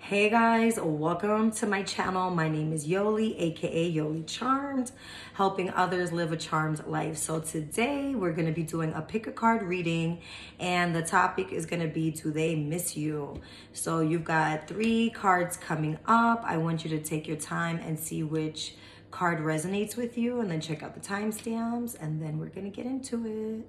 Hey guys, welcome to my channel. My name is Yolie, aka Yolie Charmed, helping others live a charmed life. So today we're going to be doing a pick a card reading, and the topic is going to be, do they miss you? So you've got 3 cards coming up. I want you to take your time and see which card resonates with you, and then check out the timestamps, and then we're going to get into it.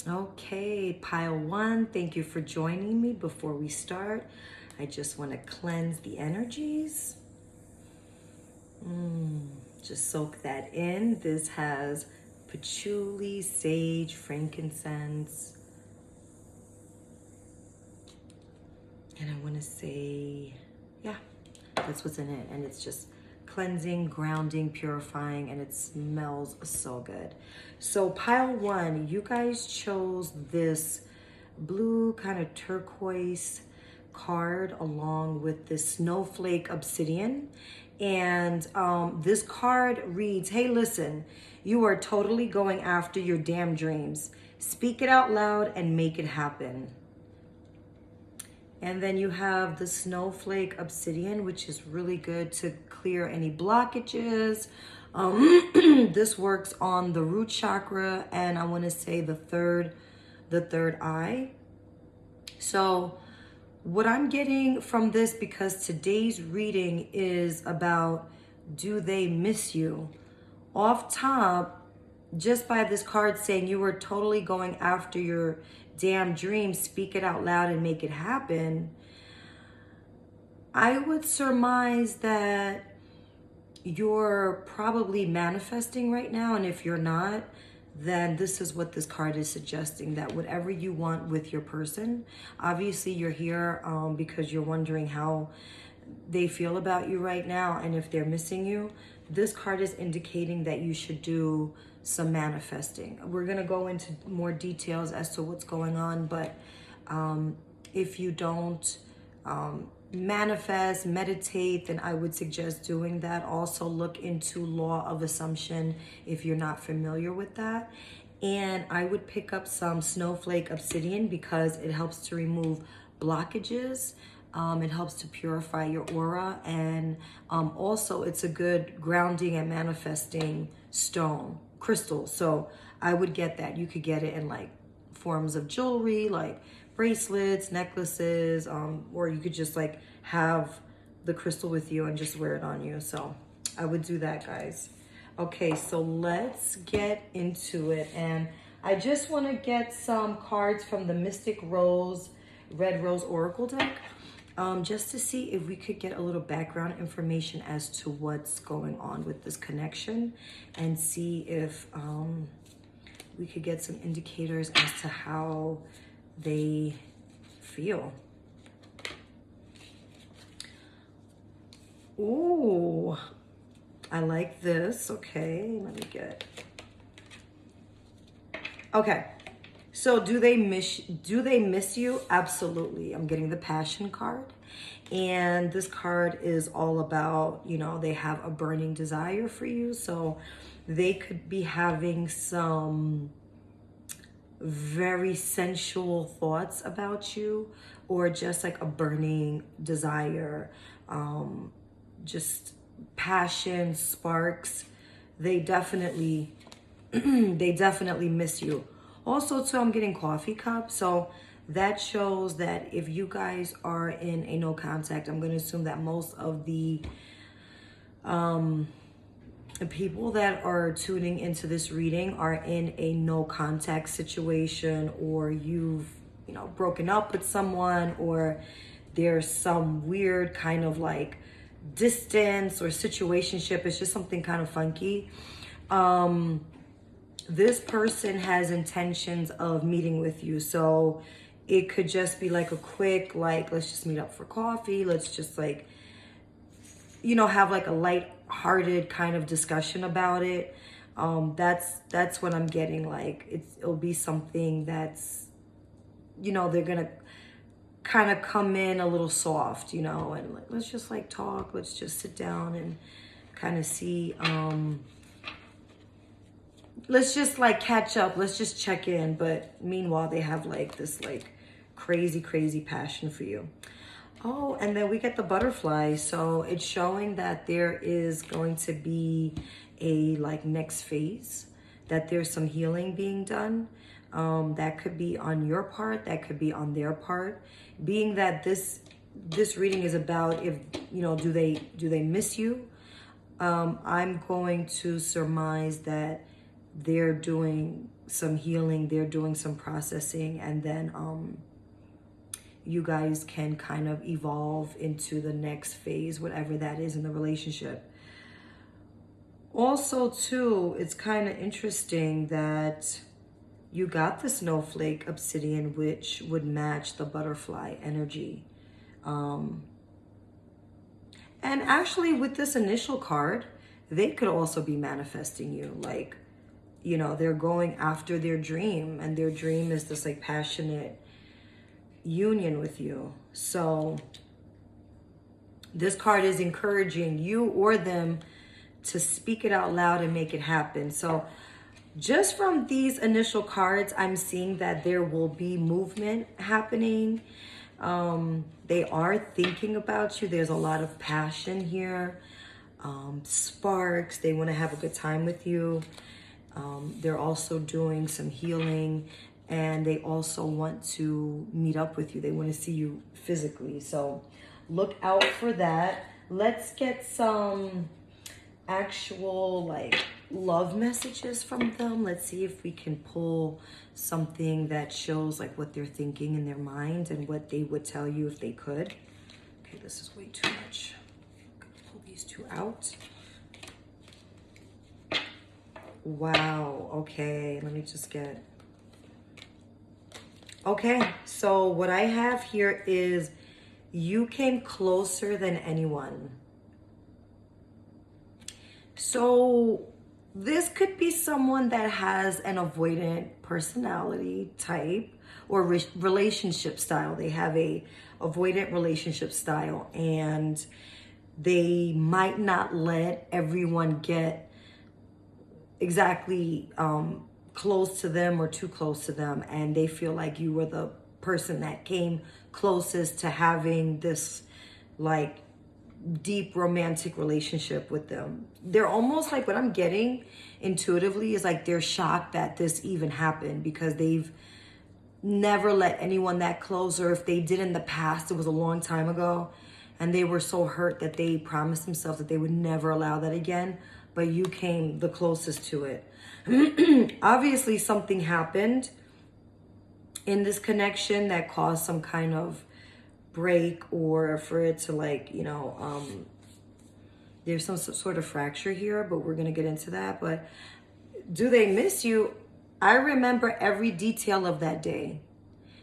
Okay, pile 1, thank you for joining me. Before we start, I just want to cleanse the energies. Just soak that in. This has patchouli, sage, frankincense. And I want to say, yeah, that's what's in it. And it's just cleansing, grounding, purifying, and it smells so good. So pile 1, you guys chose this blue kind of turquoise card along with this snowflake obsidian. And this card reads, hey, listen, you are totally going after your damn dreams. Speak it out loud and make it happen. And then you have the snowflake obsidian, which is really good to clear any blockages. This works on the root chakra, and I want to say the third eye. So what I'm getting from this, because today's reading is about, do they miss you? Off top, just by this card saying you were totally going after your damn dreams, speak it out loud and make it happen, I would surmise that you're probably manifesting right now. And if you're not, then this is what this card is suggesting, that whatever you want with your person, obviously you're here because you're wondering how they feel about you right now and if they're missing you. This card is indicating that you should do some manifesting. We're going to go into more details as to what's going on, but if you don't manifest, meditate, then I would suggest doing that. Also look into law of assumption if you're not familiar with that. And I would pick up some snowflake obsidian because it helps to remove blockages. It helps to purify your aura, and also it's a good grounding and manifesting stone, crystal. So I would get that. You could get it in like forms of jewelry, like bracelets, necklaces, or you could just like have the crystal with you and just wear it on you. So I would do that, guys. Okay, so let's get into it. And I just want to get some cards from the Mystic Rose, Red Rose Oracle deck, just to see if we could get a little background information as to what's going on with this connection, and see if we could get some indicators as to how they feel. Ooh, I like this. Okay, let me get. Okay, so do they miss you? Absolutely. I'm getting the Passion card, and this card is all about, you know, they have a burning desire for you. So they could be having some very sensual thoughts about you, or just like a burning desire, just passion, sparks. They definitely they definitely miss you. Also too, I'm getting coffee cup, so that shows that if you guys are in a no contact, I'm going to assume that most of the people that are tuning into this reading are in a no contact situation, or you've, you know, broken up with someone, or there's some weird kind of like distance or situationship. It's just something kind of funky. This person has intentions of meeting with you, so it could just be like a quick, like, let's just meet up for coffee, let's just like, you know, have like a light-hearted kind of discussion about it. That's what I'm getting. Like, it'll be something that's, you know, they're gonna kind of come in a little soft, you know, and like, let's just like talk, let's just sit down and kind of see, let's just like catch up, let's just check in. But meanwhile, they have like this like crazy passion for you. Oh, and then we get the butterfly. So it's showing that there is going to be a like next phase, that there's some healing being done. That could be on your part, that could be on their part. Being that this reading is about, if you know, do they miss you? I'm going to surmise that they're doing some healing, they're doing some processing, and then you guys can kind of evolve into the next phase, whatever that is in the relationship. Also, too, it's kind of interesting that you got the snowflake obsidian, which would match the butterfly energy. And actually, with this initial card, they could also be manifesting you. Like, you know, they're going after their dream, and their dream is this like passionate union with you. So this card is encouraging you or them to speak it out loud and make it happen. So just from these initial cards, I'm seeing that there will be movement happening. They are thinking about you. There's a lot of passion here. Sparks. They want to have a good time with you. They're also doing some healing, and they also want to meet up with you. They want to see you physically. So look out for that. Let's get some actual like love messages from them. Let's see if we can pull something that shows like what they're thinking in their mind and what they would tell you if they could. Okay, this is way too much. I'm gonna pull these two out. Wow, okay, let me just get... Okay, so what I have here is you came closer than anyone. So this could be someone that has an avoidant personality type or relationship style. They have a avoidant relationship style, and they might not let everyone get exactly close to them or too close to them, and they feel like you were the person that came closest to having this like deep romantic relationship with them. They're almost like, what I'm getting intuitively is like they're shocked that this even happened, because they've never let anyone that close, or if they did in the past, it was a long time ago, and they were so hurt that they promised themselves that they would never allow that again. But you came the closest to it. Obviously, something happened in this connection that caused some kind of break, or for it to like, you know, there's some sort of fracture here, but we're going to get into that. But do they miss you? I remember every detail of that day.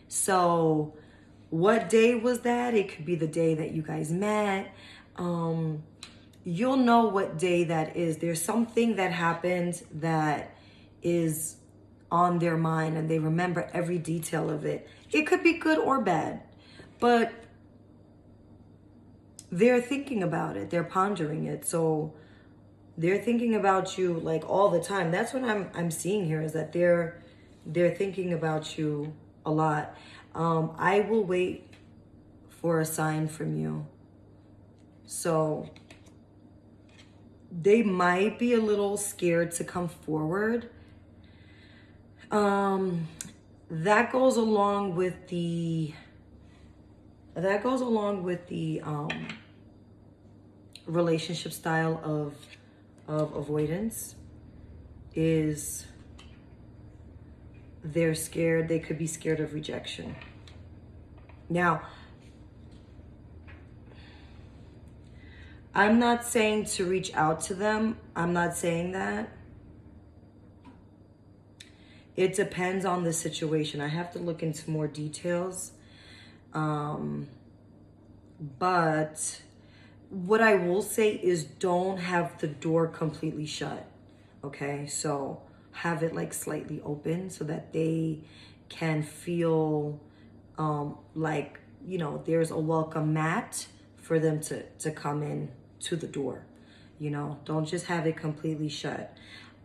So what day was that? It could be the day that you guys met. You'll know what day that is. There's something that happened that is on their mind, and they remember every detail of it. It could be good or bad, but they're thinking about it. They're pondering it. So they're thinking about you like all the time. That's what I'm seeing here, is that they're thinking about you a lot. I will wait for a sign from you. So they might be a little scared to come forward. That goes along with the relationship style of avoidance. Is they're scared. They could be scared of rejection. Now, I'm not saying to reach out to them. I'm not saying that. It depends on the situation. I have to look into more details. But what I will say is, don't have the door completely shut. Okay, so have it like slightly open so that they can feel like you know, there's a welcome mat for them to come in to the door. You know, don't just have it completely shut.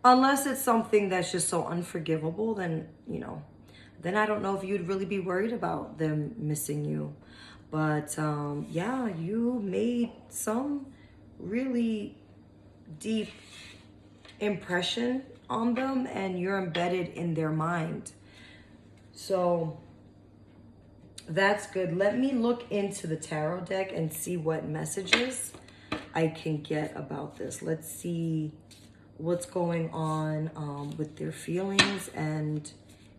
Unless it's something that's just so unforgivable, then, you know, then I don't know if you'd really be worried about them missing you. But yeah, you made some really deep impression on them, and you're embedded in their mind. So that's good. Let me look into the tarot deck and see what messages I can get about this. Let's see what's going on with their feelings, and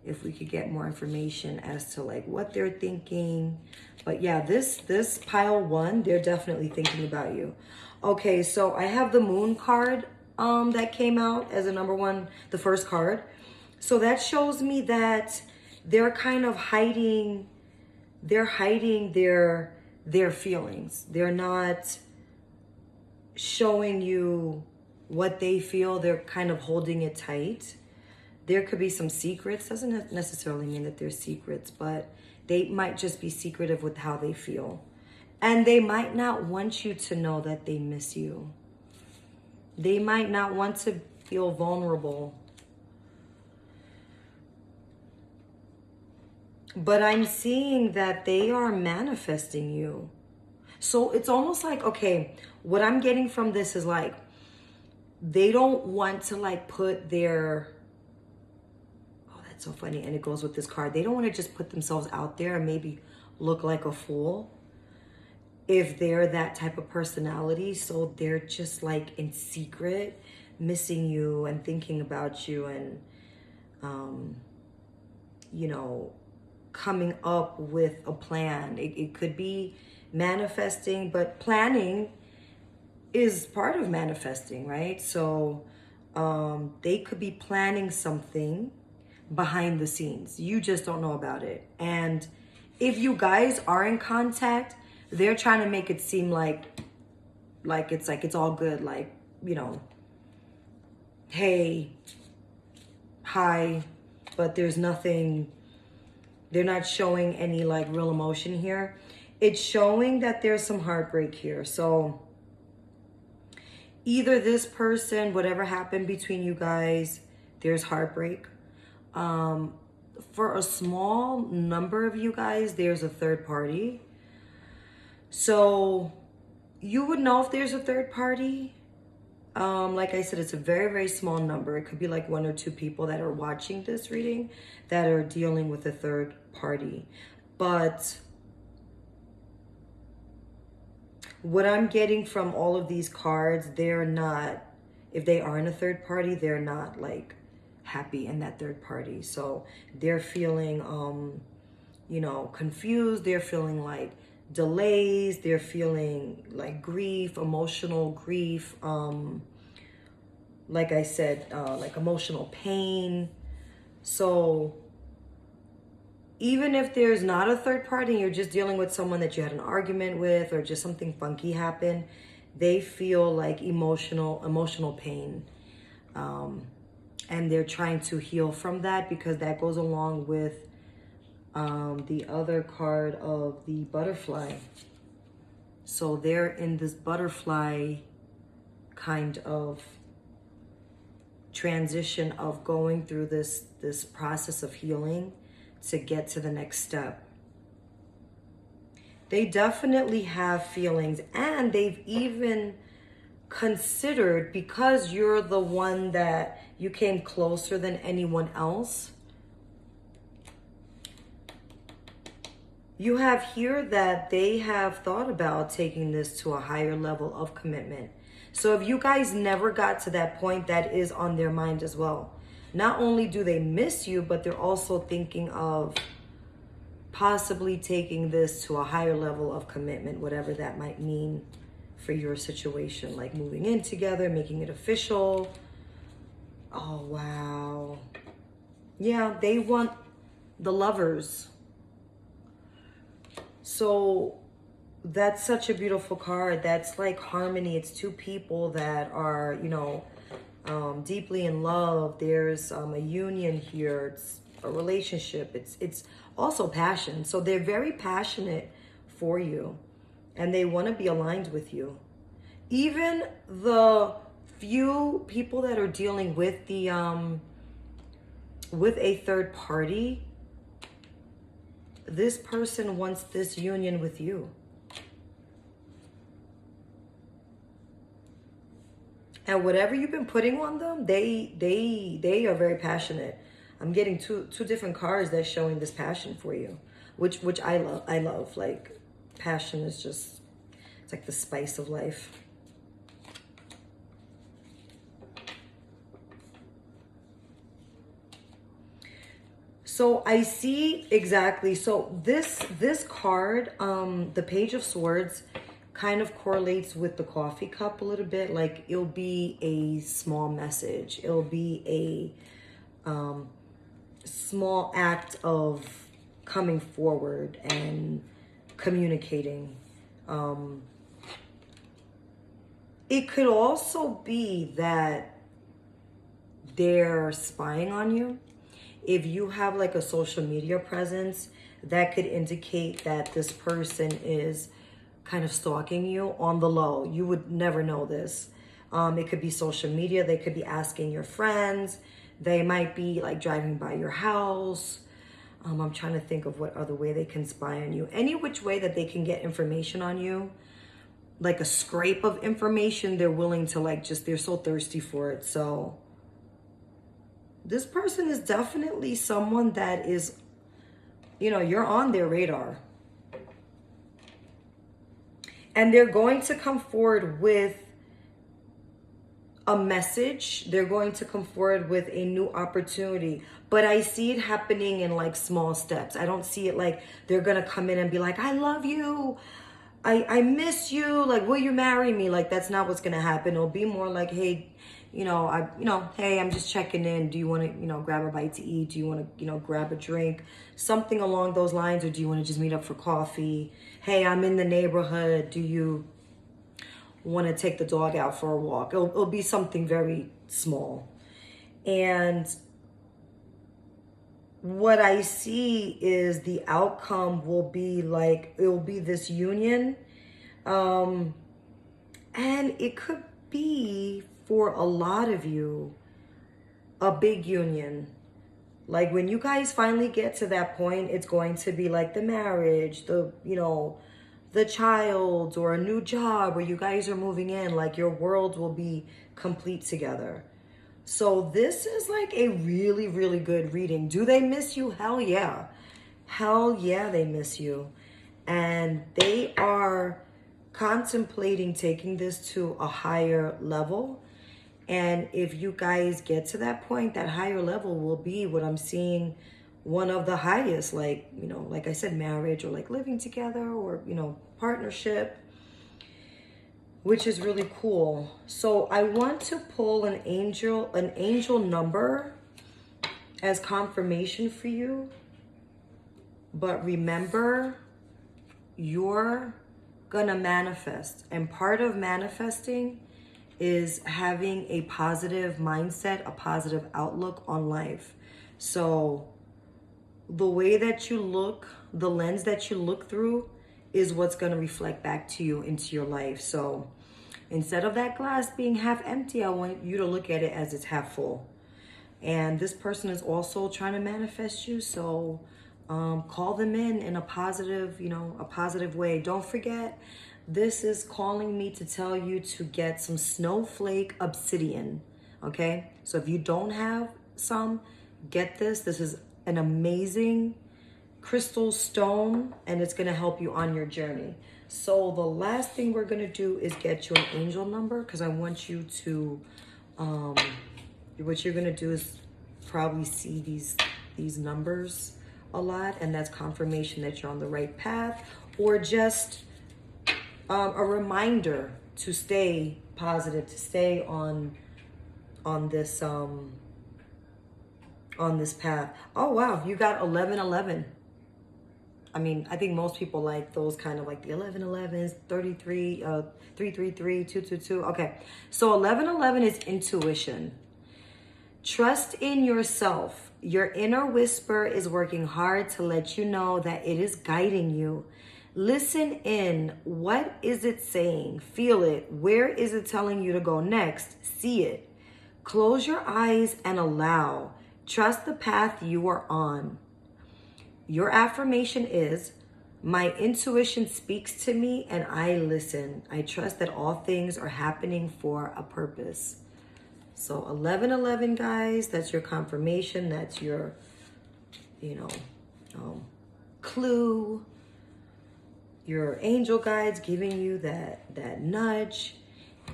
if we could get more information as to like what they're thinking. But yeah, this pile 1, they're definitely thinking about you. Okay, so I have the moon card that came out as a number 1, the first card. So that shows me that they're kind of hiding, their feelings. They're not showing you what they feel. They're kind of holding it tight. There could be some secrets. Doesn't necessarily mean that they're secrets, but they might just be secretive with how they feel. And they might not want you to know that they miss you. They might not want to feel vulnerable. But I'm seeing that they are manifesting you. So it's almost like, okay, what I'm getting from this is like, they don't want to like put their, oh, that's so funny. And it goes with this card. They don't want to just put themselves out there and maybe look like a fool if they're that type of personality. So they're just like in secret missing you and thinking about you, and, you know, coming up with a plan. It could be manifesting, but planning is part of manifesting, right? So they could be planning something behind the scenes. You just don't know about it. And if you guys are in contact, they're trying to make it seem like it's all good. Like, you know, hey, hi, but there's nothing, they're not showing any like real emotion here. It's showing that there's some heartbreak here. So either this person, whatever happened between you guys, there's heartbreak. For a small number of you guys, there's a third party. So you would know if there's a third party. Like I said, it's a very, very small number. It could be like 1 or 2 people that are watching this reading that are dealing with a third party. But what I'm getting from all of these cards, they're not, if they are in a third party, they're not like happy in that third party. So they're feeling, you know, confused. They're feeling like delays. They're feeling like grief, emotional grief. Like I said, like emotional pain. So even if there's not a third party, you're just dealing with someone that you had an argument with, or just something funky happened, they feel like emotional pain. And they're trying to heal from that, because that goes along with the other card of the butterfly. So they're in this butterfly kind of transition of going through this process of healing to get to the next step. They definitely have feelings, and they've even considered, because you're the one that you came closer than anyone else, you have here that they have thought about taking this to a higher level of commitment. So if you guys never got to that point, that is on their mind as well. Not only do they miss you, but they're also thinking of possibly taking this to a higher level of commitment, whatever that might mean for your situation, like moving in together, making it official. Oh, wow. Yeah, they want the Lovers. So that's such a beautiful card. That's like harmony. It's 2 people that are, you know, deeply in love. There's a union here. It's a relationship. It's also passion. So they're very passionate for you, and they want to be aligned with you. Even the few people that are dealing with the with a third party, this person wants this union with you. And whatever you've been putting on them, they are very passionate. I'm getting two different cards that's showing this passion for you, which I love. I love, like, passion is just, it's like the spice of life. So I see exactly. So this card, the Page of Swords, kind of correlates with the coffee cup a little bit. Like, it'll be a small message. It'll be a small act of coming forward and communicating. It could also be that they're spying on you. If you have like a social media presence, that could indicate that this person is kind of stalking you on the low. You would never know this. It could be social media. They could be asking your friends. They might be like driving by your house. I'm trying to think of what other way they can spy on you. Any which way that they can get information on you, like a scrape of information, they're willing to, like, just, they're so thirsty for it. So this person is definitely someone that is, you know, you're on their radar. And they're going to come forward with a message. They're going to come forward with a new opportunity. But I see it happening in like small steps. I don't see it like they're going to come in and be like, I love you. I miss you. Like, will you marry me? Like, that's not what's going to happen. It'll be more like, hey, hey, I'm just checking in. Do you want to, grab a bite to eat? Do you want to, grab a drink? Something along those lines. Or do you want to just meet up for coffee? Hey, I'm in the neighborhood. Do you want to take the dog out for a walk? It'll be something very small. And what I see is the outcome will be like, it will be this union. And it could be, for a lot of you, a big union. Like, when you guys finally get to that point, it's going to be like the marriage, the child, or a new job where you guys are moving in. Like, your world will be complete together. So this is like a really, really good reading. Do they miss you? Hell yeah. Hell yeah, they miss you. And they are contemplating taking this to a higher level. And if you guys get to that point, that higher level will be what I'm seeing, one of the highest, like, like I said, marriage, or like living together, or, partnership, which is really cool. So I want to pull an angel number as confirmation for you. But remember, you're gonna manifest. And part of manifesting is having a positive mindset, a positive outlook on life. So the way that you look, the lens that you look through, is what's going to reflect back to you into your life. So instead of that glass being half empty, I want you to look at it as it's half full. And this person is also trying to manifest you. So call them in a positive, a positive way. Don't forget, this is calling me to tell you to get some snowflake obsidian. Okay. So if you don't have some, get this. This is an amazing crystal stone, and it's going to help you on your journey. So the last thing we're going to do is get you an angel number, because I want you to, what you're going to do is probably see these numbers a lot, and that's confirmation that you're on the right path, or just a reminder to stay positive, to stay on this path. Oh wow, you got 1111. I mean, I think most people like those kind of like the 1111s, 33, 333, 222. Okay, so 1111 is intuition. Trust in yourself. Your inner whisper is working hard to let you know that it is guiding you. Listen in. What is it saying? Feel it. Where is it telling you to go next? See it. Close your eyes and allow. Trust the path you are on. Your affirmation is, my intuition speaks to me and I listen. I trust that all things are happening for a purpose. So 1111, guys, that's your confirmation. That's your, clue. Your angel guides giving you that nudge.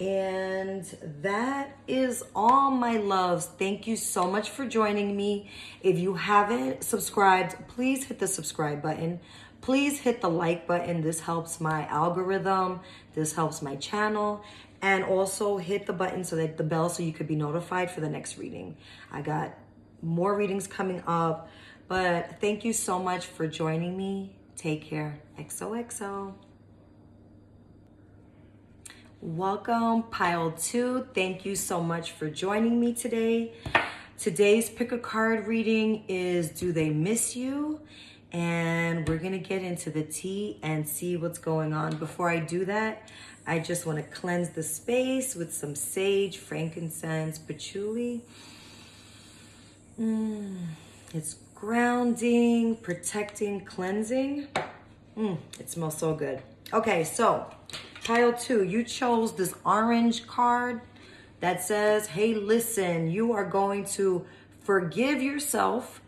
And that is all, my loves. Thank you so much for joining me. If you haven't subscribed, please hit the subscribe button. Please hit the like button. This helps my algorithm. This helps my channel. And also hit the button so that the bell so you could be notified for the next reading. I got more readings coming up. But thank you so much for joining me. Take care. XOXO. Welcome, pile 2. Thank you so much for joining me today. Today's pick a card reading is Do They Miss You? And we're going to get into the tea and see what's going on. Before I do that, I just want to cleanse the space with some sage, frankincense, patchouli. It's grounding, protecting, cleansing. It smells so good. Okay, so pile 2, you chose this orange card that says, hey, listen, you are going to forgive yourself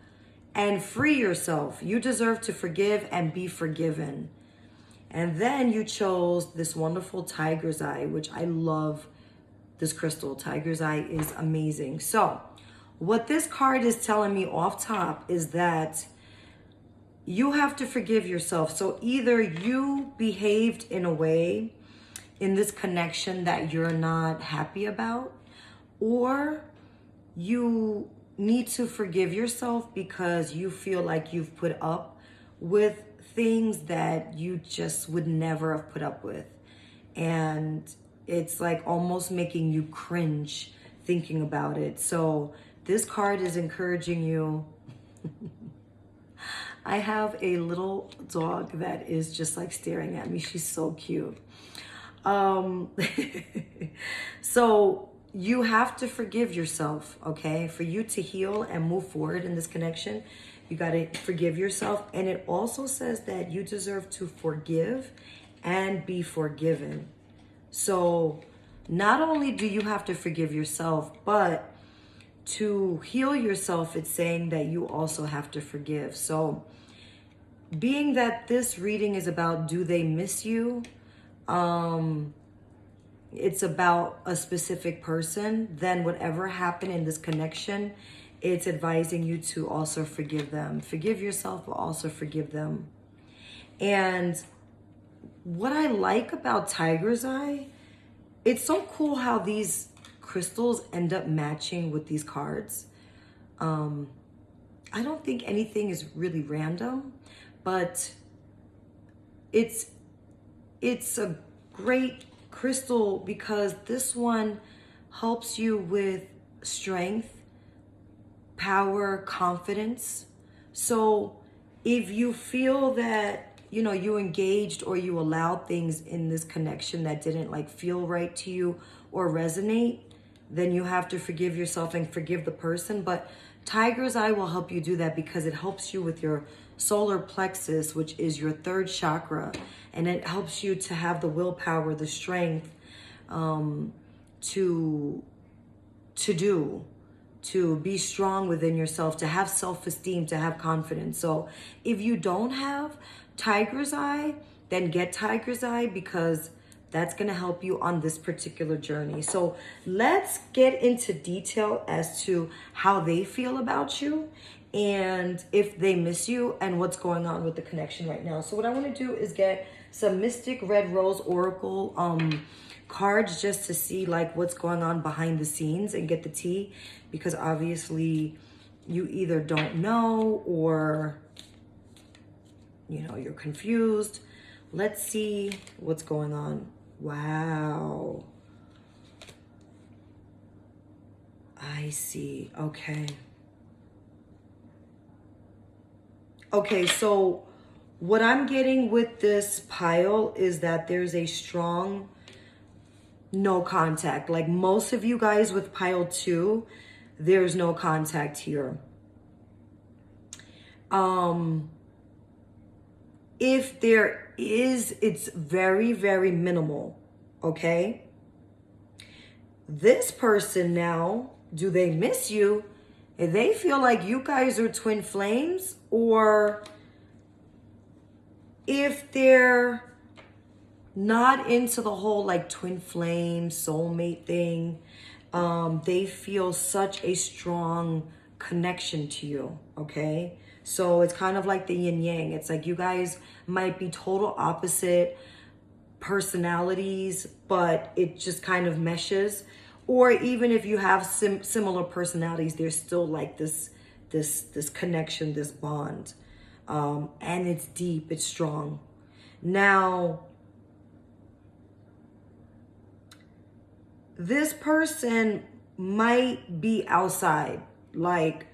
and free yourself. You deserve to forgive and be forgiven. And then you chose this wonderful tiger's eye, which I love this crystal. Tiger's eye is amazing. So what this card is telling me off top is that you have to forgive yourself. So either you behaved in a way in this connection that you're not happy about, or you need to forgive yourself because you feel like you've put up with things that you just would never have put up with. And it's like almost making you cringe thinking about it. So this card is encouraging you. I have a little dog that is just like staring at me. She's so cute. So you have to forgive yourself, okay? For you to heal and move forward in this connection, you got to forgive yourself. And it also says that you deserve to forgive and be forgiven. So not only do you have to forgive yourself, but to heal yourself, it's saying that you also have to forgive. So being that this reading is about do they miss you, it's about a specific person, then whatever happened in this connection, it's advising you to also forgive them. Forgive yourself, but also forgive them. And what I like about Tiger's Eye, it's so cool how these crystals end up matching with these cards. I don't think anything is really random, but it's a great crystal because this one helps you with strength, power, confidence. So if you feel that, you engaged or you allowed things in this connection that didn't like feel right to you or resonate, then you have to forgive yourself and forgive the person. But Tiger's Eye will help you do that because it helps you with your solar plexus, which is your third chakra, and it helps you to have the willpower, the strength to be strong within yourself, to have self-esteem, to have confidence. So if you don't have Tiger's Eye, then get Tiger's Eye because that's going to help you on this particular journey. So let's get into detail as to how they feel about you and if they miss you and what's going on with the connection right now. So what I want to do is get some Mystic Red Rose Oracle cards just to see like what's going on behind the scenes and get the tea, because obviously you either don't know or you're confused. Let's see what's going on. Wow. I see. Okay. Okay, so What I'm getting with this pile is that there's a strong no contact. Like most of you guys with pile 2, there's no contact here. If there is, it's very, very minimal, okay? This person now, do they miss you? They feel like you guys are twin flames, or if they're not into the whole like twin flame soulmate thing, they feel such a strong connection to you, okay? So it's kind of like the yin yang. It's like you guys might be total opposite personalities, but it just kind of meshes. Or even if you have similar personalities, there's still like this connection, this bond. And it's deep, it's strong. Now, this person might be outside, like,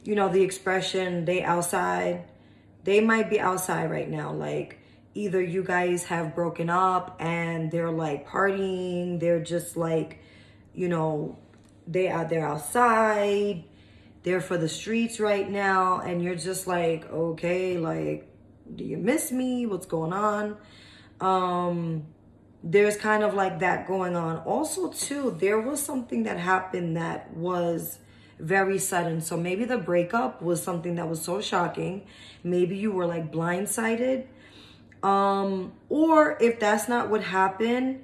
you know, the expression, they outside. They might be outside right now. Like either you guys have broken up and they're like partying. They're just like, you know, they're outside. They're for the streets right now. And you're just like, okay, like, do you miss me? What's going on? There's kind of like that going on. Also, too, there was something that happened that was very sudden. So maybe the breakup was something that was so shocking. Maybe you were like blindsided. Or if that's not what happened,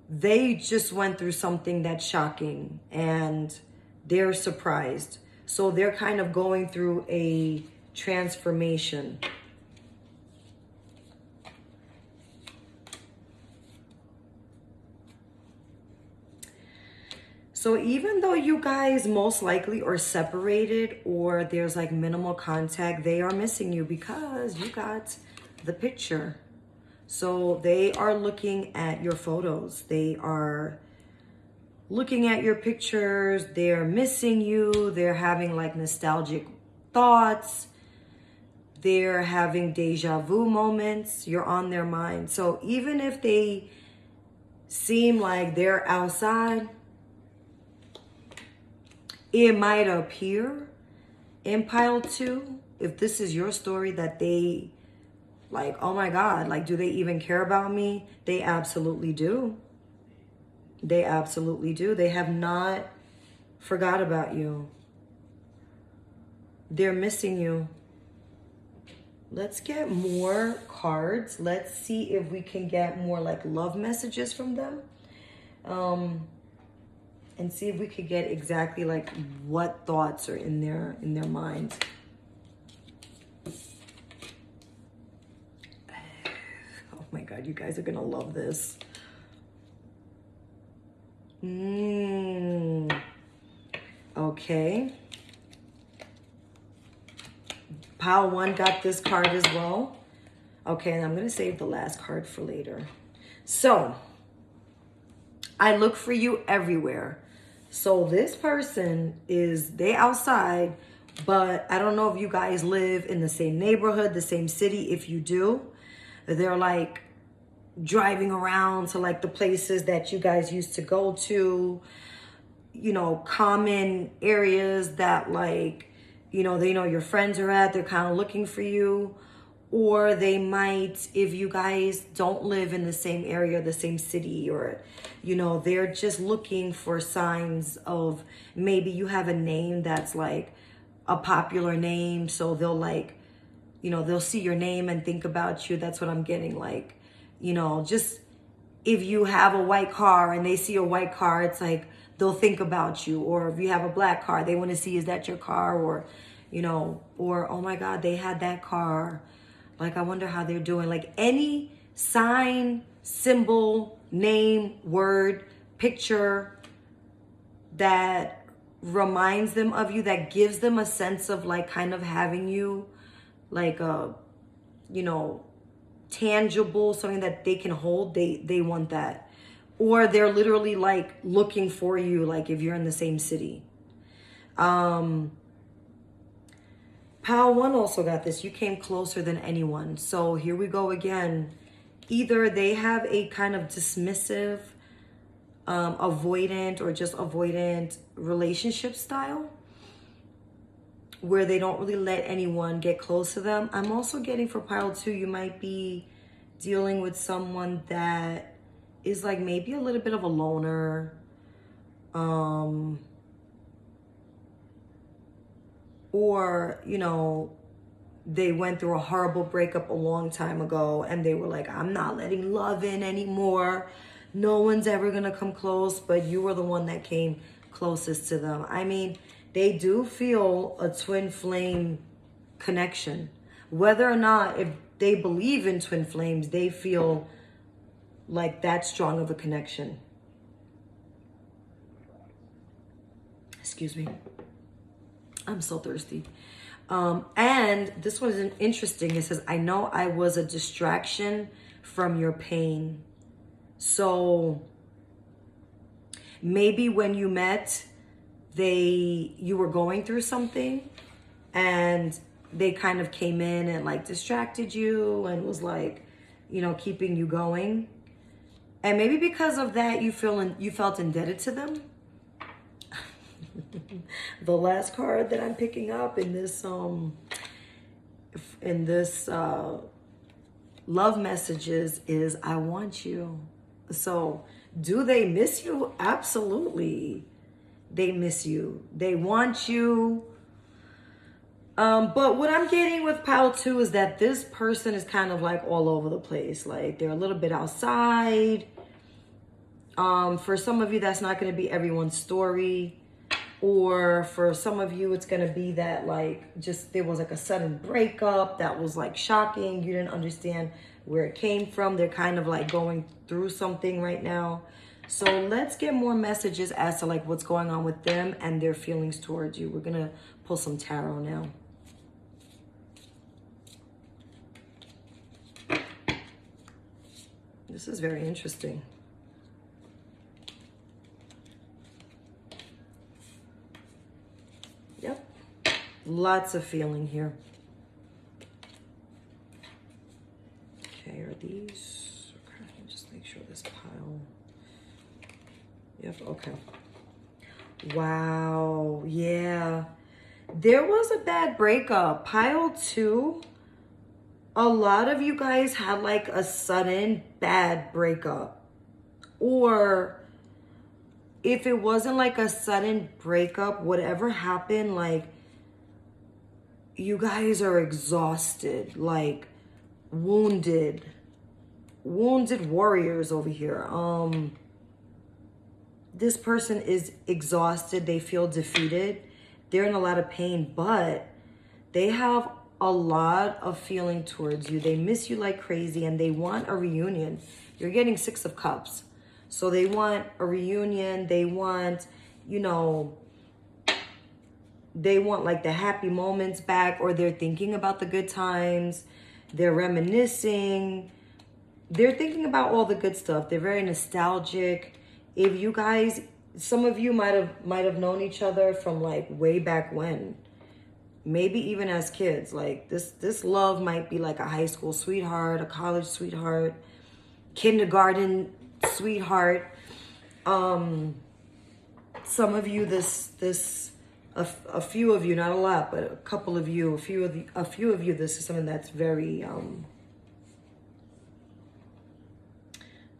they just went through something that's shocking and they're surprised. So they're kind of going through a transformation. So even though you guys most likely are separated or there's like minimal contact, they are missing you because you got the picture. So they are looking at your photos. They are looking at your pictures. They're missing you. They're having like nostalgic thoughts. They're having deja vu moments. You're on their mind. So even if they seem like they're outside, it might appear in pile 2, if this is your story, that they like, oh my God, like, do they even care about me? They absolutely do. They absolutely do. They have not forgot about you. They're missing you. Let's get more cards. Let's see if we can get more like love messages from them. And see if we could get exactly like what thoughts are in their mind. Oh my God, you guys are gonna love this. Okay. Pile 1 got this card as well. Okay, and I'm gonna save the last card for later. So, I look for you everywhere. So this person they outside, but I don't know if you guys live in the same neighborhood, the same city. If you do, they're like driving around to like the places that you guys used to go to, you know, common areas that like, you know, they know your friends are at. They're kind of looking for you. Or they might, if you guys don't live in the same area, the same city, or, you know, they're just looking for signs of maybe you have a name that's like a popular name. So they'll like, you know, they'll see your name and think about you. That's what I'm getting. Like, you know, just if you have a white car and they see a white car, it's like they'll think about you. Or if you have a black car, they want to see, is that your car? Or, you know, or, oh my God, they had that car. Like, I wonder how they're doing. Like any sign, symbol, name, word, picture that reminds them of you, that gives them a sense of like kind of having you like a, you know, tangible, something that they can hold. They want that. Or they're literally like looking for you, like if you're in the same city. Pile 1 also got this. You came closer than anyone. So here we go again. Either they have a kind of dismissive, avoidant, or just avoidant relationship style where they don't really let anyone get close to them. I'm also getting for pile 2, you might be dealing with someone that is like maybe a little bit of a loner. Or, you know, they went through a horrible breakup a long time ago and they were like, I'm not letting love in anymore. No one's ever gonna come close, but you were the one that came closest to them. I mean, they do feel a twin flame connection. Whether or not, if they believe in twin flames, they feel like that strong of a connection. Excuse me. I'm so thirsty. And this was interesting. It says, I know I was a distraction from your pain. So maybe when you met, you were going through something and they kind of came in and like distracted you and was like, you know, keeping you going. And maybe because of that, you felt indebted to them. The last card that I'm picking up in this love messages is I want you. So do they miss you? Absolutely. They miss you. They want you. But what I'm getting with pile 2 is that this person is kind of like all over the place. Like they're a little bit outside. For some of you, that's not going to be everyone's story. Or for some of you, it's going to be that like just there was like a sudden breakup that was like shocking. You didn't understand where it came from. They're kind of like going through something right now. So let's get more messages as to like what's going on with them and their feelings towards you. We're going to pull some tarot now. This is very interesting. Yep. Lots of feeling here. Okay, are these? Okay, let me just make sure this pile. Yep, okay. Wow, yeah. There was a bad breakup. Pile 2, a lot of you guys had like a sudden bad breakup. Or if it wasn't like a sudden breakup, whatever happened, like you guys are exhausted, like wounded warriors over here. This person is exhausted. They feel defeated. They're in a lot of pain, but they have a lot of feeling towards you. They miss you like crazy and they want a reunion. You're getting 6 of Cups. So they want a reunion. They want, you know, they want like the happy moments back, or they're thinking about the good times. They're reminiscing. They're thinking about all the good stuff. They're very nostalgic. If you guys, some of you might have known each other from like way back when, maybe even as kids. Like this love might be like a high school sweetheart, a college sweetheart, kindergarten sweetheart. Some of you, a few of you, not a lot, but a couple of you, a few of you, this is something that's very,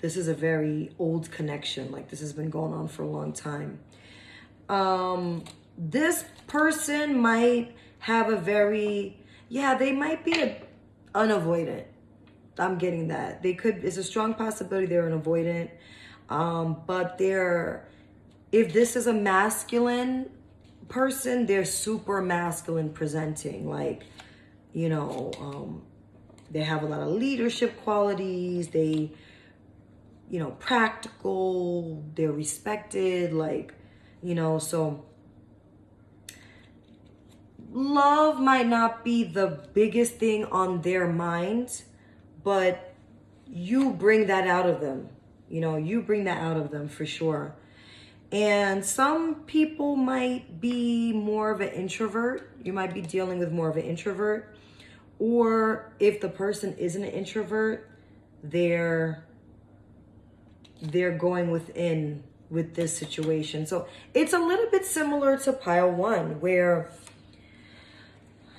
this is a very old connection. Like this has been going on for a long time. This person might have a very, they might be an avoidant. I'm getting that. It's a strong possibility they're an avoidant. But if this is a masculine person, they're super masculine presenting. Like, you know, they have a lot of leadership qualities. They, you know, practical, they're respected, like, you know, so love might not be the biggest thing on their mind, but you bring that out of them. You know, you bring that out of them for sure. And some people might be more of an introvert. You might be dealing with more of an introvert. Or if the person isn't an introvert, they're going within with this situation. So it's a little bit similar to pile one, where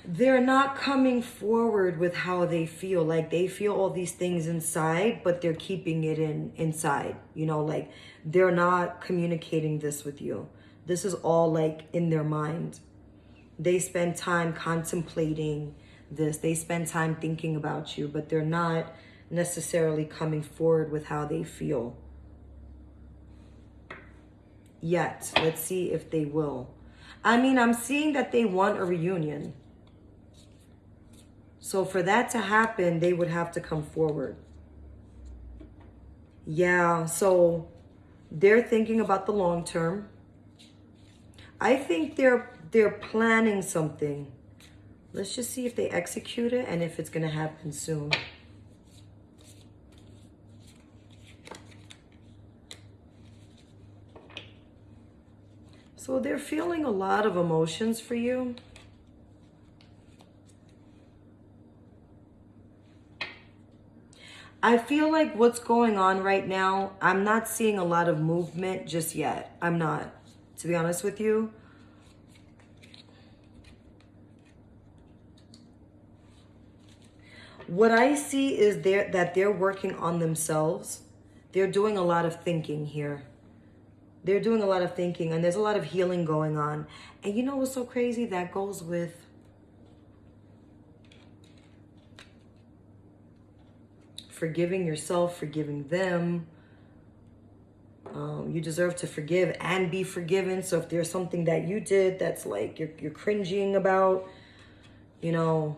they're not coming forward with how they feel. Like they feel all these things inside, but they're keeping it inside. You know, like they're not communicating this with you. This is all like in their mind. They spend time contemplating this. They spend time thinking about you, but they're not necessarily coming forward with how they feel yet. Let's see if they will. I mean, I'm seeing that they want a reunion. So for that to happen, they would have to come forward. Yeah, so they're thinking about the long term. I think they're planning something. Let's just see if they execute it and if it's going to happen soon. So they're feeling a lot of emotions for you. I feel like what's going on right now, I'm not seeing a lot of movement just yet. I'm not, to be honest with you. What I see is that they're working on themselves. They're doing a lot of thinking here. They're doing a lot of thinking, and there's a lot of healing going on. And you know what's so crazy? That goes with forgiving yourself, forgiving them. You deserve to forgive and be forgiven. So if there's something that you did that's like you're cringing about, you know,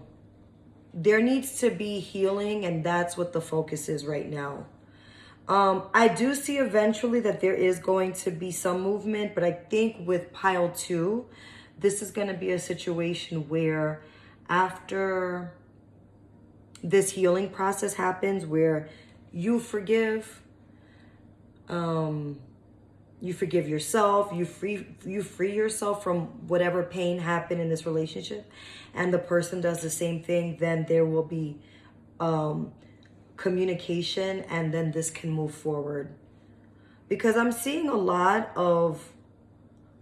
there needs to be healing, and that's what the focus is right now. I do see eventually that there is going to be some movement, but I think with pile 2, this is going to be a situation where after this healing process happens, where you forgive yourself, you free yourself from whatever pain happened in this relationship, and the person does the same thing, then there will be communication, and then this can move forward. Because I'm seeing a lot of,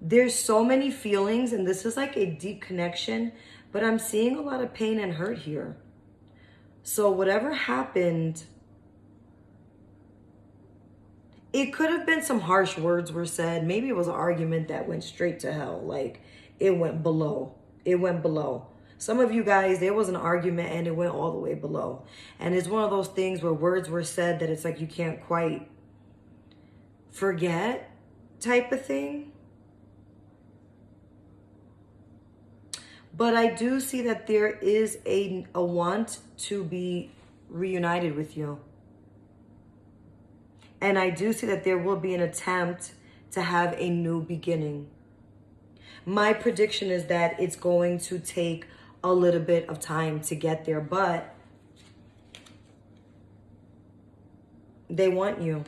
there's so many feelings, and this is like a deep connection, but I'm seeing a lot of pain and hurt here. So whatever happened, it could have been some harsh words were said. Maybe it was an argument that went straight to hell. Like it went below. It went below. Some of you guys, there was an argument and it went all the way below. And it's one of those things where words were said that it's like you can't quite forget type of thing. But I do see that there is a want to be reunited with you. And I do see that there will be an attempt to have a new beginning. My prediction is that it's going to take a little bit of time to get there, but they want you.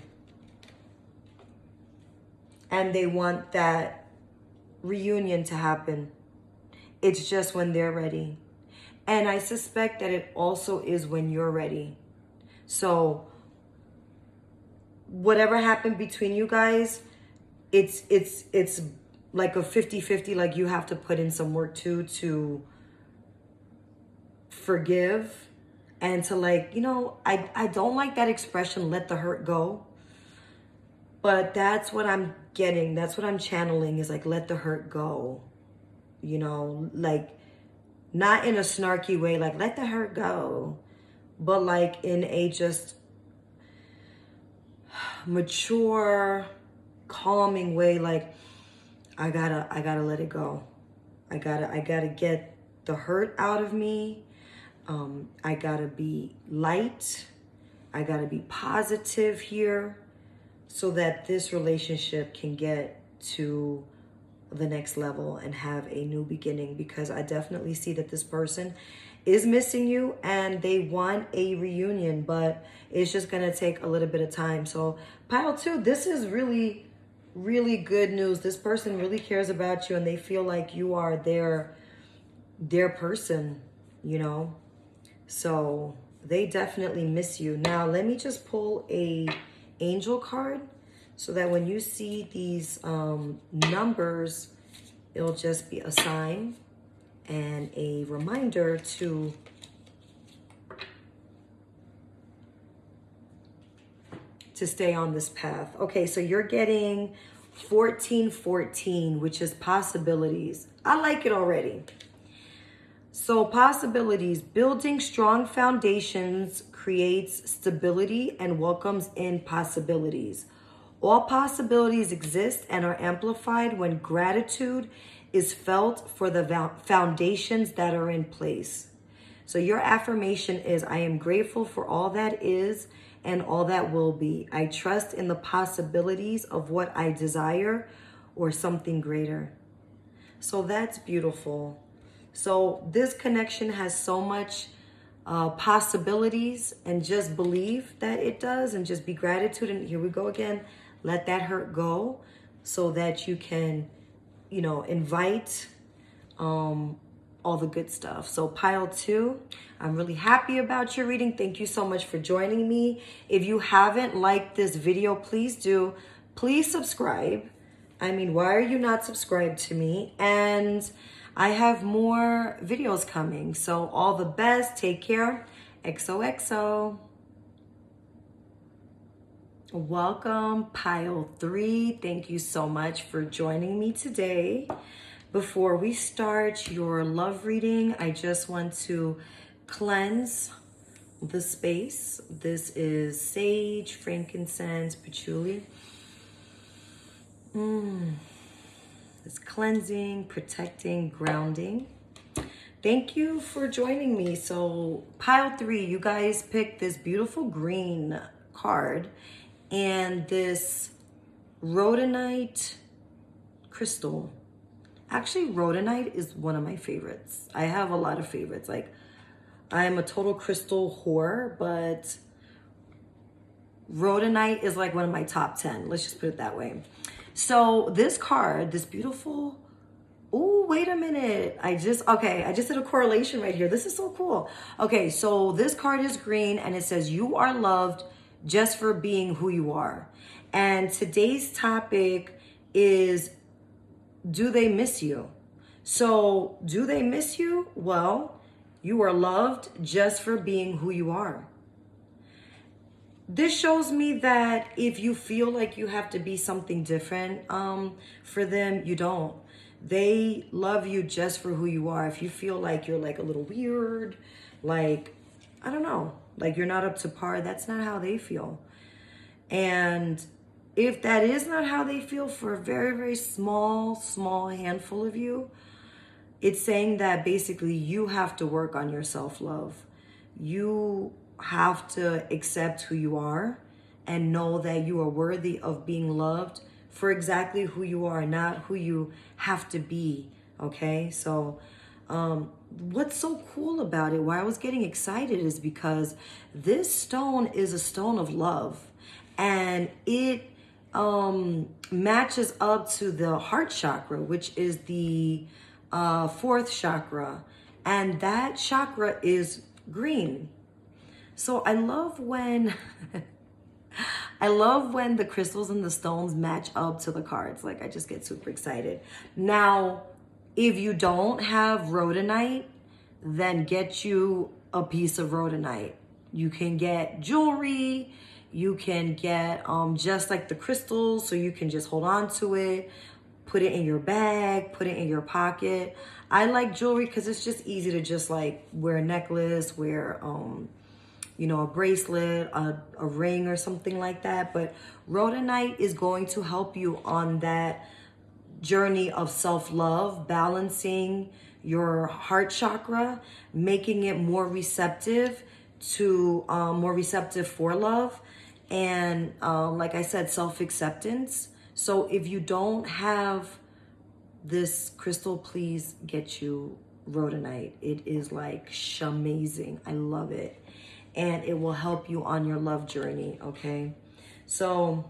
And they want that reunion to happen. It's just when they're ready. And I suspect that it also is when you're ready. So whatever happened between you guys, it's like a 50-50, like you have to put in some work too to forgive and to, like, you know, I don't like that expression, let the hurt go. But that's what I'm getting. That's what I'm channeling, is like, let the hurt go. You know, like, not in a snarky way, like, let the hurt go, but like in a just mature, calming way, like, I gotta let it go. I gotta get the hurt out of me. I gotta be light. I gotta be positive here so that this relationship can get to the next level and have a new beginning, because I definitely see that this person is missing you and they want a reunion, but it's just going to take a little bit of time. So pile 2, this is really really good news. This person really cares about you and they feel like you are their person, you know. So they definitely miss you. Now, let me just pull a angel card so that when you see these numbers, it'll just be a sign and a reminder to stay on this path. Okay, so you're getting 1414, which is possibilities. I like it already. So possibilities, building strong foundations creates stability and welcomes in possibilities. All possibilities exist and are amplified when gratitude is felt for the foundations that are in place. So your affirmation is, I am grateful for all that is and all that will be. I trust in the possibilities of what I desire or something greater. So that's beautiful. So this connection has so much possibilities, and just believe that it does and just be gratitude. And here we go again. Let that hurt go so that you can, you know, invite all the good stuff. So pile 2, I'm really happy about your reading. Thank you so much for joining me. If you haven't liked this video, please do. Please subscribe. I mean, why are you not subscribed to me? And I have more videos coming. So all the best. Take care. XOXO. Welcome, pile 3. Thank you so much for joining me today. Before we start your love reading, I just want to cleanse the space. This is sage, frankincense, patchouli. It's cleansing, protecting, grounding. Thank you for joining me. So pile 3, you guys picked this beautiful green card and this rhodonite crystal. Actually, rhodonite is one of my favorites. I have a lot of favorites. Like, I'm a total crystal whore, but rhodonite is like one of my top 10. Let's just put it that way. So this card, this beautiful, oh, wait a minute. I just did a correlation right here. This is so cool. Okay, so this card is green and it says, you are loved just for being who you are. And today's topic is, do they miss you? So do they miss you? Well, you are loved just for being who you are. This shows me that if you feel like you have to be something different for them, you don't. They love you just for who you are. If you feel like you're like a little weird, like, I don't know, like you're not up to par, that's not how they feel. And if that is not how they feel for a very, very small handful of you, it's saying that basically you have to work on your self-love. You have to accept who you are and know that you are worthy of being loved for exactly who you are, not who you have to be, okay? So what's so cool about it, why I was getting excited, is because this stone is a stone of love, and it matches up to the heart chakra, which is the 4th chakra, and that chakra is green. So I love when the crystals and the stones match up to the cards. Like, I just get super excited. Now, if you don't have rhodonite, then get you a piece of rhodonite. You can get jewelry. You can get just like the crystals, so you can just hold on to it, put it in your bag, put it in your pocket. I like jewelry because it's just easy to just like wear a necklace, wear you know, a bracelet, a ring or something like that. But rhodonite is going to help you on that journey of self-love, balancing your heart chakra, making it more receptive to more receptive for love, and like I said, self-acceptance. So if you don't have this crystal, please get you rhodonite. It is like amazing. I love it, and it will help you on your love journey. Okay, so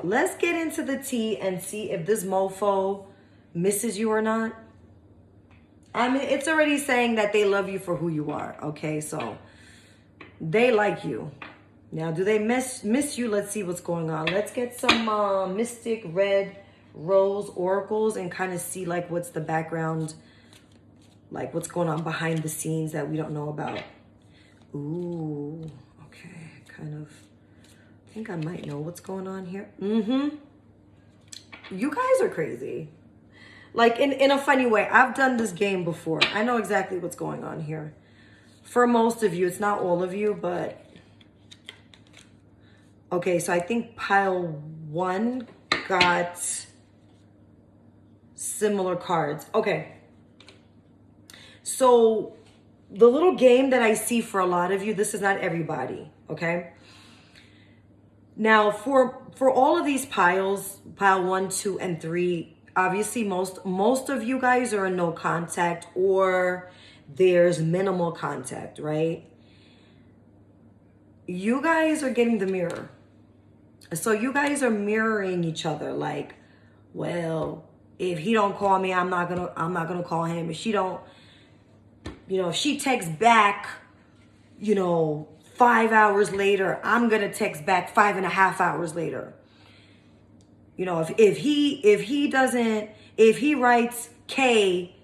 Let's get into the tea and see if this mofo misses you or not. I mean, it's already saying that they love you for who you are. Okay, so they like you. Now, do they miss you? Let's see what's going on. Let's get some Mystic Red Rose oracles and kind of see like what's the background, like what's going on behind the scenes that we don't know about. Ooh, okay, kind of. I think I might know what's going on here. You guys are crazy. Like in a funny way. I've done this game before. I know exactly what's going on here. For most of you, it's not all of you, but okay, so I think pile 1 got similar cards. Okay. So the little game that I see for a lot of you, this is not everybody, okay? Now, for all of these piles, pile 1, 2, and 3, obviously most of you guys are in no contact or there's minimal contact, right? You guys are getting the mirror. So you guys are mirroring each other like, well, if he don't call me, I'm not gonna call him. If she don't, if she texts back, 5 hours later, I'm gonna text back 5.5 hours later. If he writes K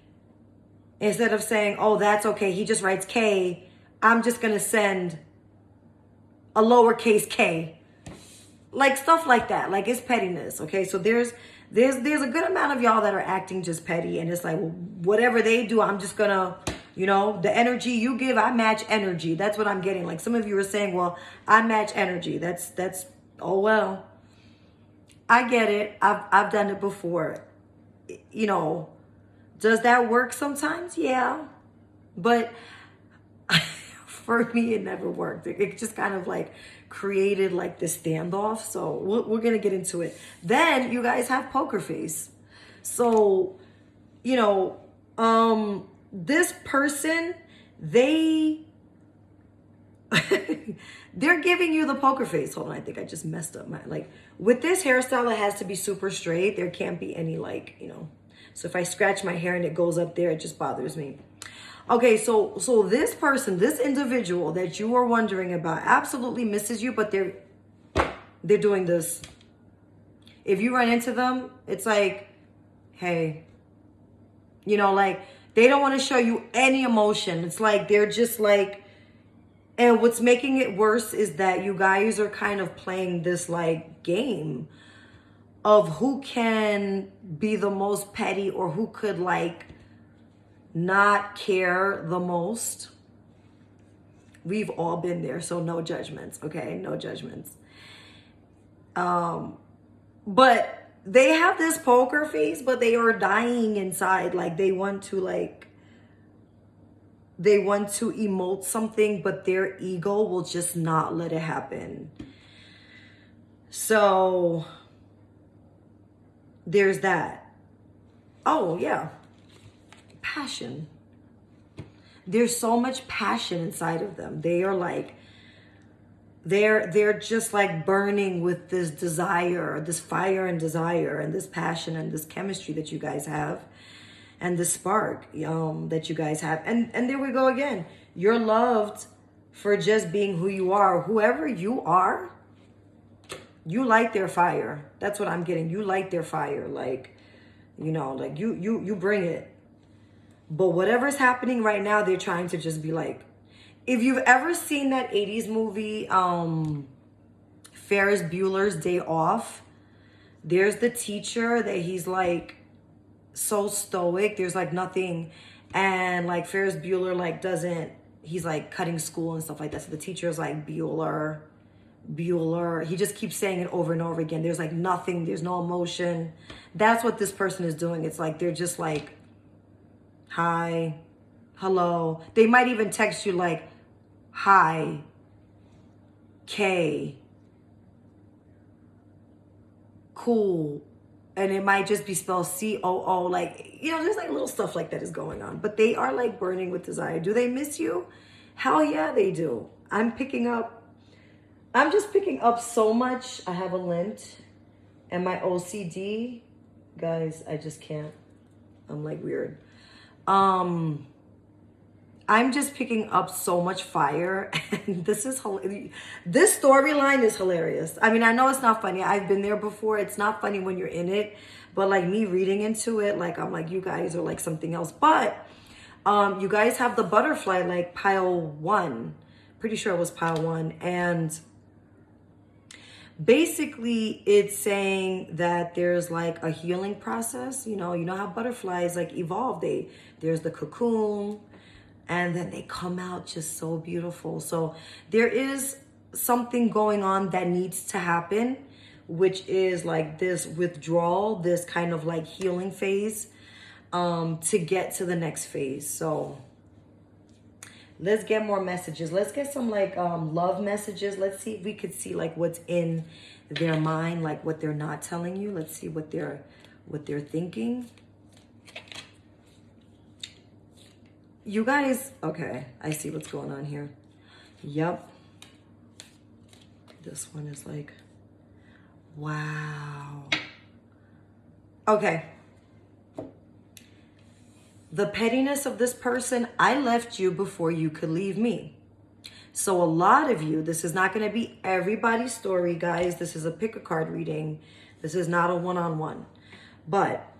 instead of saying, oh, that's okay, he just writes K, I'm just gonna send a lowercase k. Like stuff like that. Like it's pettiness. Okay. So there's a good amount of y'all that are acting just petty, and it's like, well, whatever they do, I'm just gonna, the energy you give, I match energy. That's what I'm getting. Like some of you are saying, well, I match energy. That's oh well. I get it. I've done it before. Does that work sometimes? Yeah. But for me, it never worked. It just kind of like created like this standoff. So we're going to get into it. Then you guys have poker face. So, this person, they're giving you the poker face. Hold on, I think I just messed up with this hairstyle, it has to be super straight. There can't be any so if I scratch my hair and it goes up there, it just bothers me. Okay, so this person, this individual that you are wondering about absolutely misses you, but they're doing this. If you run into them, it's like, hey, they don't want to show you any emotion. It's like they're just like, and what's making it worse is that you guys are kind of playing this like game of who can be the most petty or who could like not care the most. We've all been there, so no judgments, okay? No judgments. But they have this poker face, but they are dying inside. Like they want to emote something, but their ego will just not let it happen. So there's that. Oh, yeah. Passion. There's so much passion inside of them. They are like, they're just like burning with this desire, this fire and desire and this passion and this chemistry that you guys have and the spark that you guys have. And there we go again. You're loved for just being who you are. Whoever you are, you light their fire. That's what I'm getting. You light their fire. Like, you bring it. But whatever's happening right now, they're trying to just be like, if you've ever seen that 80s movie, Ferris Bueller's Day Off, there's the teacher that he's like so stoic. There's like nothing. And like Ferris Bueller, he's like cutting school and stuff like that. So the teacher is like, Bueller. He just keeps saying it over and over again. There's like nothing. There's no emotion. That's what this person is doing. It's like, they're just like, hi, hello. They might even text you like, hi, K, cool. And it might just be spelled COO. Like, there's like little stuff like that is going on. But they are like burning with desire. Do they miss you? Hell yeah, they do. I'm just picking up so much. I have a lint. And my OCD, guys, I just can't. I'm like weird. I'm just picking up so much fire, and this storyline is hilarious. I mean, I know it's not funny. I've been there before. It's not funny when you're in it, but like me reading into it, like I'm like, you guys are like something else. But you guys have the butterfly, like pile 1. Pretty sure it was pile 1, and basically it's saying that there's like a healing process. You know how butterflies like evolve. There's the cocoon, and then they come out just so beautiful. So there is something going on that needs to happen, which is like this withdrawal, this kind of like healing phase, to get to the next phase. So let's get more messages. Let's get some like love messages. Let's see if we could see like what's in their mind, like what they're not telling you. Let's see what they're thinking. You guys, okay, I see what's going on here. Yep. This one is like, wow. Okay. The pettiness of this person, I left you before you could leave me. So a lot of you, this is not going to be everybody's story, guys. This is a pick a card reading. This is not a one-on-one. But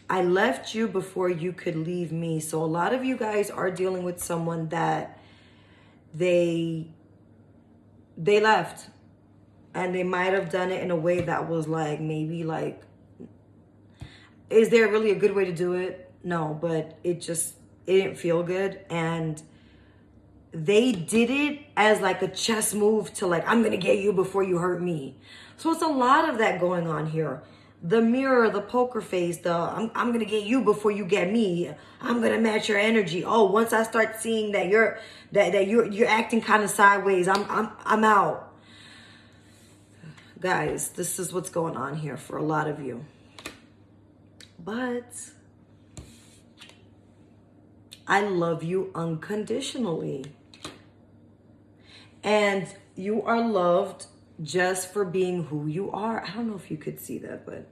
I left you before you could leave me. So a lot of you guys are dealing with someone that they left. And they might have done it in a way that was like, maybe like, is there really a good way to do it? No, but it didn't feel good. And they did it as like a chess move to like, I'm going to get you before you hurt me. So it's a lot of that going on here. The mirror, the poker face, I'm going to get you before you get me. I'm going to match your energy. Oh, once I start seeing that you're acting kind of sideways, I'm out. Guys, this is what's going on here for a lot of you. But I love you unconditionally. And you are loved just for being who you are. I don't know if you could see that, but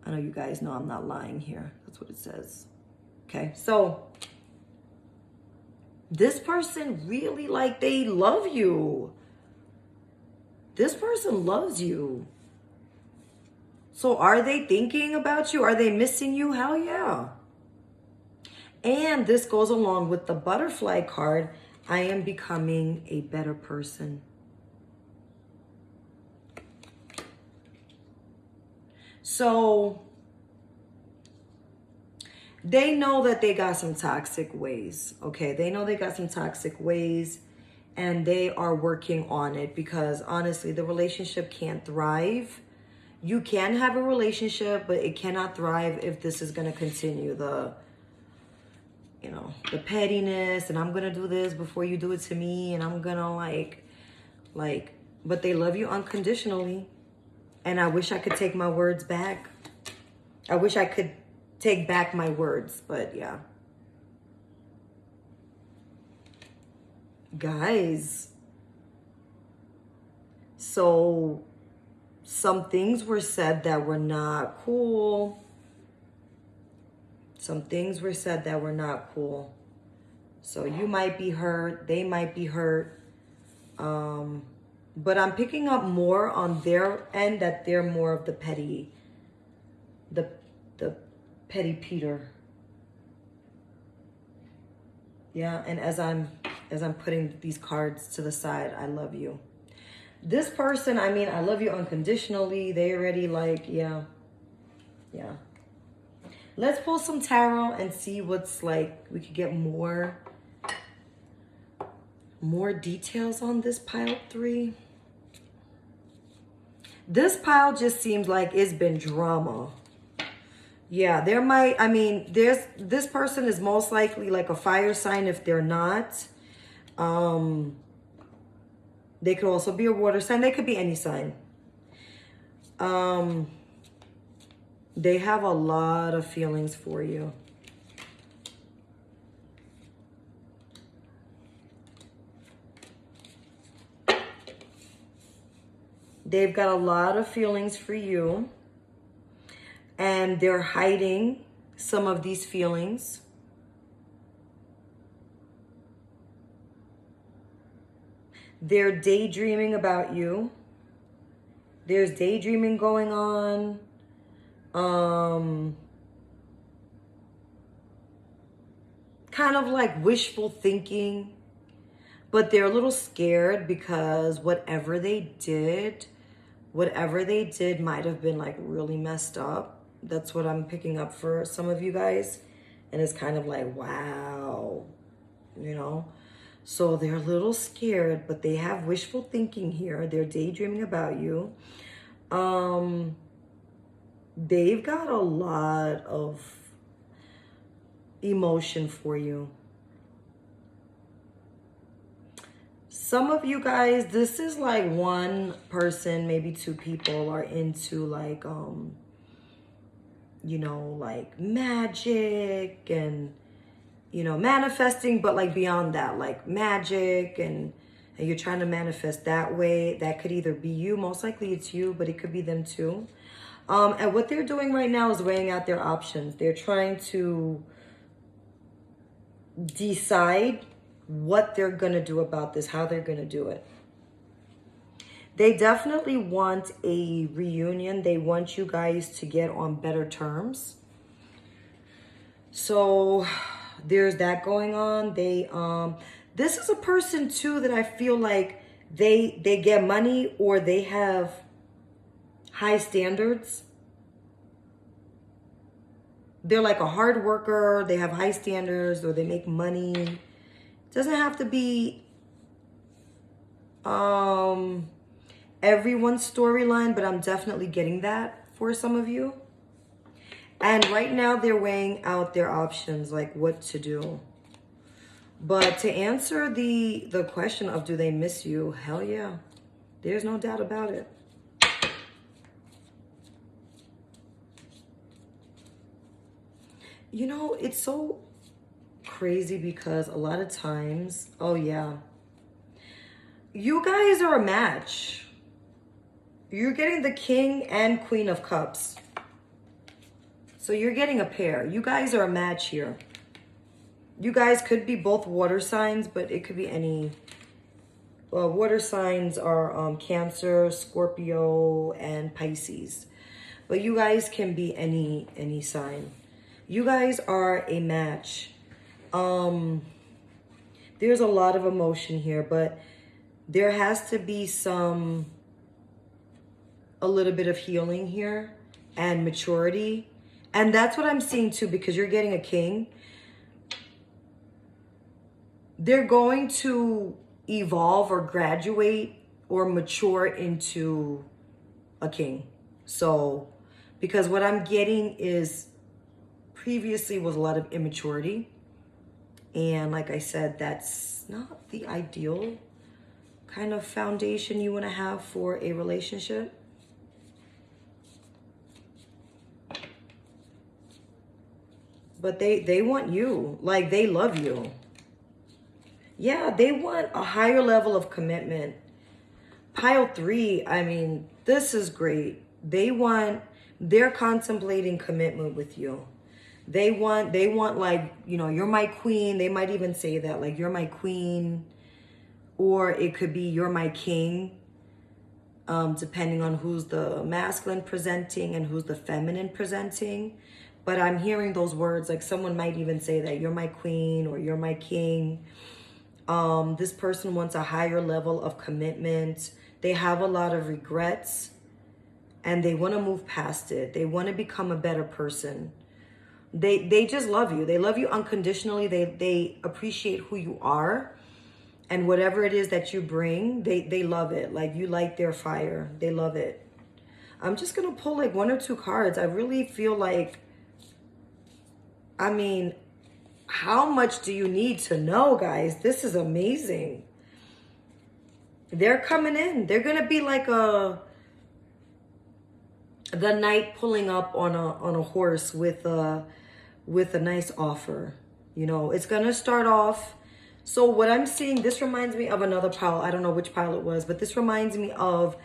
I know you guys know I'm not lying here. That's what it says. Okay, so this person really, like, they love you. This person loves you. So are they thinking about you? Are they missing you? Hell yeah. And this goes along with the butterfly card. I am becoming a better person. So they know that they got some toxic ways. Okay, they know they got some toxic ways, and they are working on it, because honestly, the relationship can't thrive. You can have a relationship, but it cannot thrive if this is going to continue. The pettiness, and I'm going to do this before you do it to me, and I'm going to like, but they love you unconditionally. And I wish I could take my words back. I wish I could take back my words, but yeah. Guys, so some things were said that were not cool. Some things were said that were not cool. So you might be hurt. They might be hurt. But I'm picking up more on their end that they're more of the petty Peter. Yeah, and as I'm putting these cards to the side, I love you. This person, I mean, I love you unconditionally. They already like, yeah. Let's pull some tarot and see what's like, we could get more details on this pile 3. This pile just seems like it's been drama. Yeah, there might, I mean, this person is most likely like a fire sign if they're not. They could also be a water sign. They could be any sign. They have a lot of feelings for you. They've got a lot of feelings for you, and they're hiding some of these feelings. They're daydreaming about you. There's daydreaming going on. Kind of like wishful thinking, but they're a little scared because whatever they did might have been like really messed up. That's what I'm picking up for some of you guys. And it's kind of like, wow, you know? So they're a little scared, but they have wishful thinking here. They're daydreaming about you. They've got a lot of emotion for you. Some of you guys, this is like one person, maybe two people are into like, you know, like magic and, you know, manifesting, but like beyond that, like magic and you're trying to manifest that way. That could either be you, most likely it's you, but it could be them too. And what they're doing right now is weighing out their options. They're trying to decide what they're going to do about this, how they're going to do it. They definitely want a reunion. They want you guys to get on better terms. So there's that going on. This is a person too that I feel like they get money, or they have high standards. They're like a hard worker. They have high standards, or they make money. It doesn't have to be everyone's storyline, but I'm definitely getting that for some of you. And right now they're weighing out their options, like what to do. But to answer the question of do they miss you, hell yeah. There's no doubt about it. You know, it's so crazy because a lot of times, oh yeah, you guys are a match. You're getting the King and Queen of Cups. So you're getting a pair. You guys are a match here. You guys could be both water signs, but it could be any. Well, water signs are Cancer, Scorpio, and Pisces. But you guys can be any sign. You guys are a match. There's a lot of emotion here, but there has to be a little bit of healing here and maturity. And that's what I'm seeing too, because you're getting a king. They're going to evolve or graduate or mature into a king. So, because what I'm getting is previously was a lot of immaturity. And like I said, that's not the ideal kind of foundation you want to have for a relationship. But they want you, like they love you. Yeah, they want a higher level of commitment. Pile 3, I mean, this is great. They're contemplating commitment with you. They want like, you know, you're my queen. They might even say that, like, you're my queen. Or it could be you're my king. Depending on who's the masculine presenting and who's the feminine presenting. But I'm hearing those words, like someone might even say that you're my queen or you're my king. This person wants a higher level of commitment. They have a lot of regrets and they want to move past it. They want to become a better person. They just love you. They love you unconditionally. They appreciate who you are, and whatever it is that you bring, they love it. Like you light their fire. They love it. I'm just going to pull like 1 or 2 cards. I really feel like, I mean, how much do you need to know, guys? This is amazing. They're coming in. They're going to be like the knight pulling up on a horse with a nice offer. You know, it's going to start off. So what I'm seeing, this reminds me of another pile. I don't know which pile it was, but this reminds me of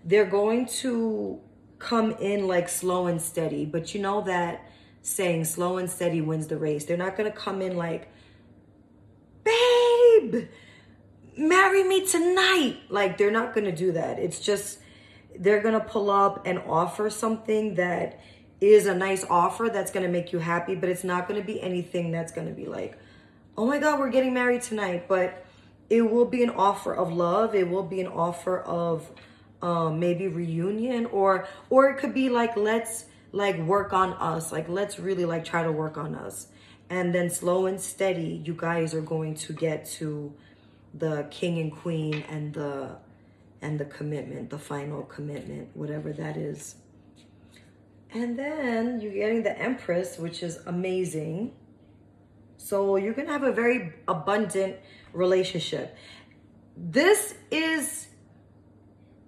they're going to come in like slow and steady, but you know that saying, slow and steady wins the race. They're not going to come in like, babe, marry me tonight. Like, they're not going to do that. It's just, they're going to pull up and offer something that is a nice offer that's going to make you happy, but it's not going to be anything that's going to be like, oh my God, we're getting married tonight. But it will be an offer of love. It will be an offer of maybe reunion, or it could be like, let's like work on us. Like, let's really like try to work on us. And then slow and steady, you guys are going to get to the king and queen and the commitment, the final commitment, whatever that is. And then you're getting the Empress, which is amazing. So you're going to have a very abundant relationship. This is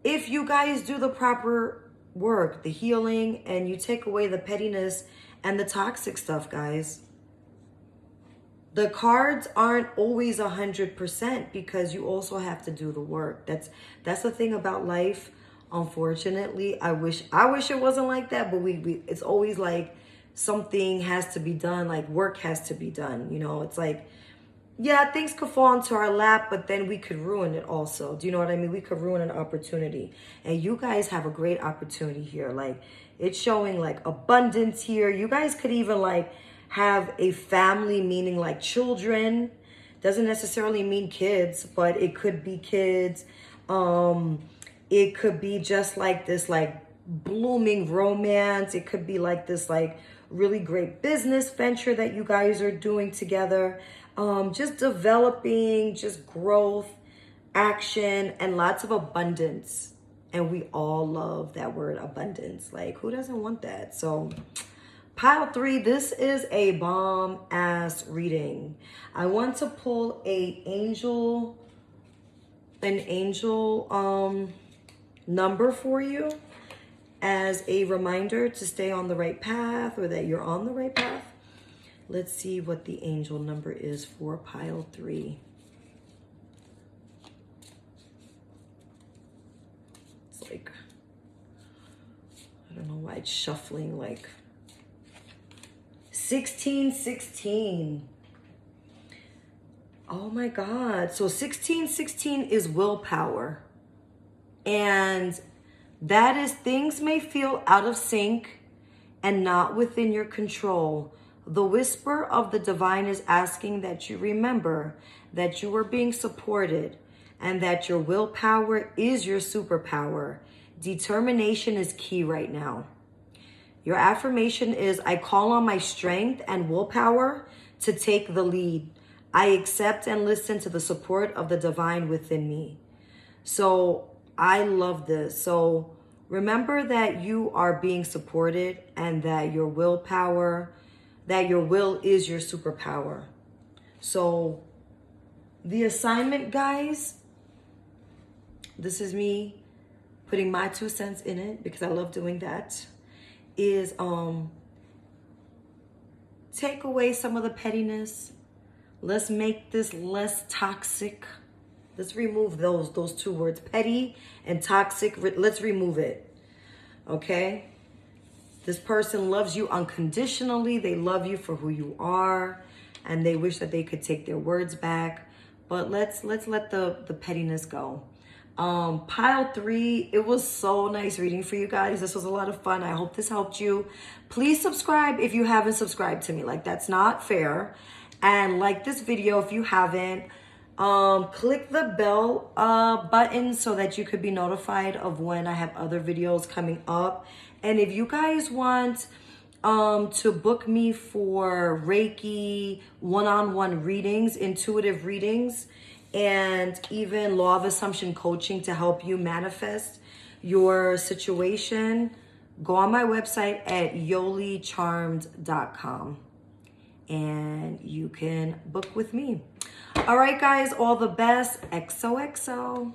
if you guys do the proper work, the healing, and you take away the pettiness and the toxic stuff, guys. The cards aren't always 100% because you also have to do the work. That's the thing about life. Unfortunately, I wish it wasn't like that, but it's always like something has to be done, like work has to be done. You know, it's like, yeah, things could fall into our lap, but then we could ruin it also. Do you know what I mean? We could ruin an opportunity. And you guys have a great opportunity here. Like, it's showing like abundance here. You guys could even like have a family, meaning like children. Doesn't necessarily mean kids, but it could be kids. It could be just like this like blooming romance. It could be like this like really great business venture that you guys are doing together. Just developing, just growth, action, and lots of abundance. And we all love that word abundance. Like, who doesn't want that? So pile 3, this is a bomb ass reading. I want to pull an angel number for you as a reminder to stay on the right path, or that you're on the right path. Let's see what the angel number is for pile 3. It's like, I don't know why it's shuffling, like 1616. Oh my God. So 1616 is willpower. And that is, things may feel out of sync and not within your control. The whisper of the divine is asking that you remember that you are being supported and that your willpower is your superpower. Determination is key right now. Your affirmation is, I call on my strength and willpower to take the lead. I accept and listen to the support of the divine within me. So I love this. So remember that you are being supported and that your willpower, that your will is your superpower. So the assignment, guys, this is me putting my 2 cents in it because I love doing that, is take away some of the pettiness. Let's make this less toxic. Let's remove those 2 words, petty and toxic. Let's remove it. Okay? This person loves you unconditionally. They love you for who you are, and they wish that they could take their words back. But let's let the pettiness go. Pile 3, it was so nice reading for you guys. This was a lot of fun. I hope this helped you. Please subscribe if you haven't subscribed to me. Like, that's not fair. And like this video if you haven't. Click the bell button so that you could be notified of when I have other videos coming up. And if you guys want to book me for Reiki one-on-one readings, intuitive readings, and even law of assumption coaching to help you manifest your situation, go on my website at yoliecharmed.com and you can book with me. All right, guys, all the best. XOXO.